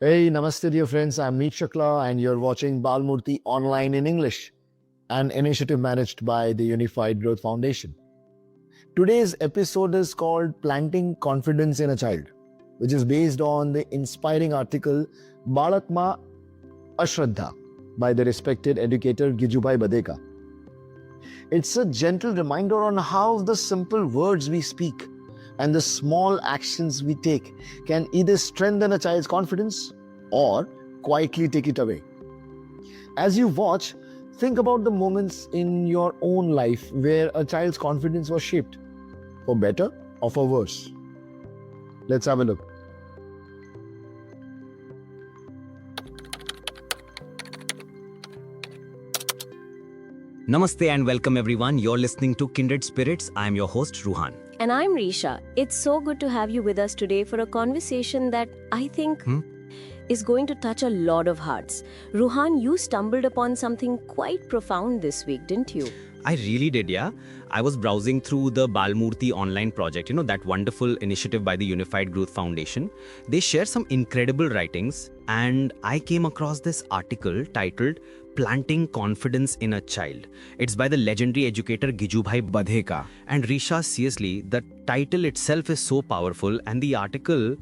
Hey, namaste, dear friends. I'm Meet Shukla, and you're watching Balmurti Online in English, an initiative managed by the Unified Growth Foundation. Today's episode is called Planting Confidence in a Child, which is based on the inspiring article Balakma Ashraddha by the respected educator Gijubhai Badeka. It's a gentle reminder on how the simple words we speak and the small actions we take can either strengthen a child's confidence or quietly take it away. As you watch, think about the moments in your own life where a child's confidence was shaped, for better or for worse. Let's have a look. Namaste and welcome everyone. You're listening to Kindred Spirits. I'm your host Ruhan. And I'm Risha. It's so good to have you with us today for a conversation that I think is going to touch a lot of hearts. Ruhan, you stumbled upon something quite profound this week, didn't you? I really did, yeah. I was browsing through the Balmurti online project, that wonderful initiative by the Unified Growth Foundation. They share some incredible writings, and I came across this article titled Planting Confidence in a Child. It's by the legendary educator Gijubhai Badeka. And Risha, seriously, the title itself is so powerful, and the article,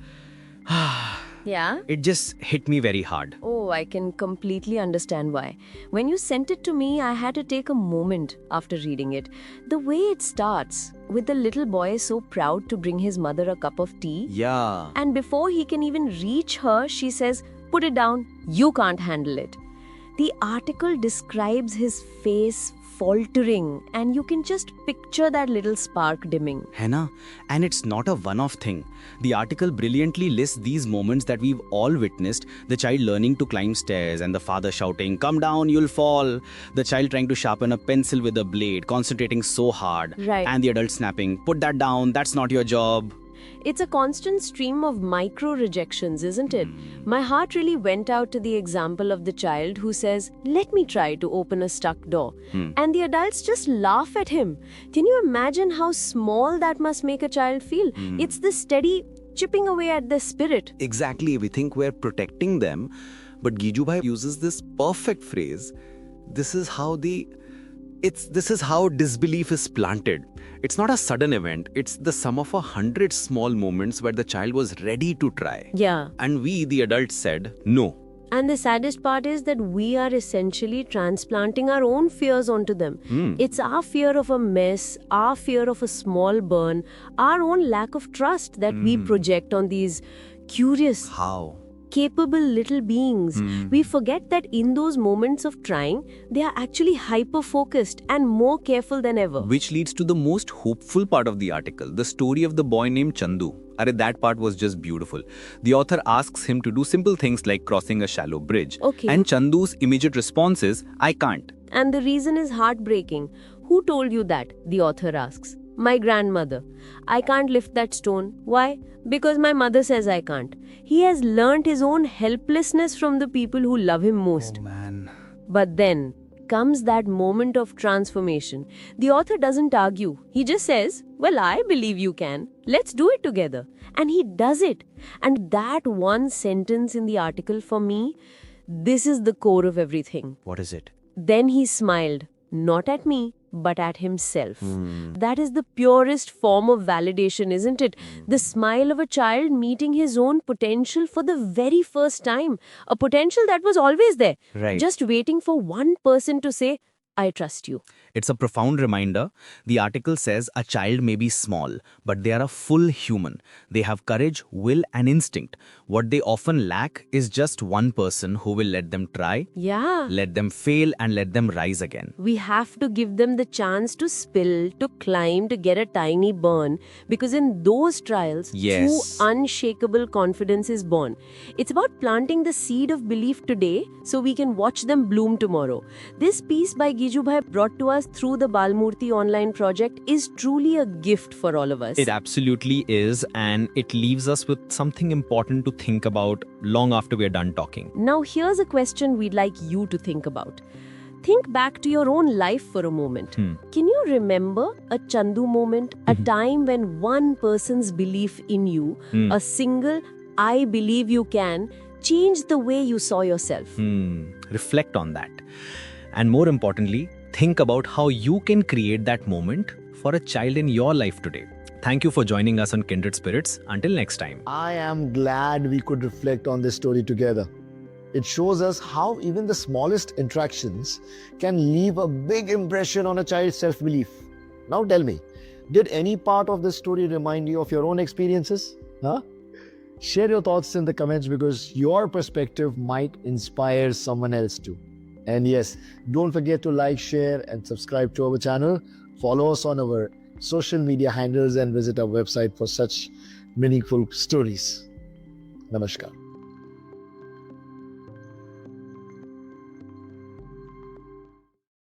Yeah? it just hit me very hard. Oh, I can completely understand why. When you sent it to me, I had to take a moment after reading it. The way it starts, with the little boy so proud to bring his mother a cup of tea. Yeah. And before he can even reach her, she says, "Put it down, you can't handle it." The article describes his face faltering, and you can just picture that little spark dimming. है ना? And it's not a one-off thing. The article brilliantly lists these moments that we've all witnessed. The child learning to climb stairs and the father shouting, "Come down, you'll fall." The child trying to sharpen a pencil with a blade, concentrating so hard. Right. And the adult snapping, "Put that down, that's not your job." It's a constant stream of micro rejections, isn't it? My heart really went out to the example of the child who says, "Let me try to open a stuck door." And the adults just laugh at him. Can you imagine how small that must make a child feel? It's the steady chipping away at the spirit. Exactly, we think we're protecting them, but Gijubhai uses this perfect phrase. This is how disbelief is planted. It's not a sudden event, it's the sum of 100 small moments where the child was ready to try. Yeah. And we, the adults, said no. And the saddest part is that we are essentially transplanting our own fears onto them. It's our fear of a mess, our fear of a small burn, our own lack of trust that we project on these curious, How? capable little beings. We forget that in those moments of trying, they are actually hyper-focused and more careful than ever. Which leads to the most hopeful part of the article, the story of the boy named Chandu. That part was just beautiful. The author asks him to do simple things like crossing a shallow bridge. Okay. And Chandu's immediate response is, "I can't." And the reason is heartbreaking. Who told you that? The author asks. My grandmother. I can't lift that stone. Why? Because my mother says I can't. He has learnt his own helplessness from the people who love him most. Man. But then comes that moment of transformation. The author doesn't argue. He just says, "Well, I believe you can. Let's do it together." And he does it. And that one sentence in the article, for me, this is the core of everything. What is it? Then he smiled, not at me, but at himself. That is the purest form of validation, isn't it? The smile of a child meeting his own potential for the very first time. A potential that was always there. Right. Just waiting for one person to say, "I trust you." It's a profound reminder. The article says a child may be small, but they are a full human. They have courage, will, and instinct. What they often lack is just one person who will let them try, Yeah. let them fail, and let them rise again. We have to give them the chance to spill, to climb, to get a tiny burn. Because in those trials, Yes. true unshakable confidence is born. It's about planting the seed of belief today so we can watch them bloom tomorrow. This piece by Gijubhai brought to us through the Balmurti online project is truly a gift for all of us. It absolutely is, and it leaves us with something important to think about long after we're done talking. Now, here's a question we'd like you to think about. Think back to your own life for a moment. Can you remember a Chandu moment, a time when one person's belief in you, a single "I believe you can," changed the way you saw yourself. Reflect on that. And more importantly, think about how you can create that moment for a child in your life today. Thank you for joining us on Kindred Spirits. Until next time. I am glad we could reflect on this story together. It shows us how even the smallest interactions can leave a big impression on a child's self-belief. Now tell me, did any part of this story remind you of your own experiences? Huh? Share your thoughts in the comments because your perspective might inspire someone else too. And yes, don't forget to like, share, and subscribe to our channel. Follow us on our social media handles and visit our website for such meaningful stories. Namaskar.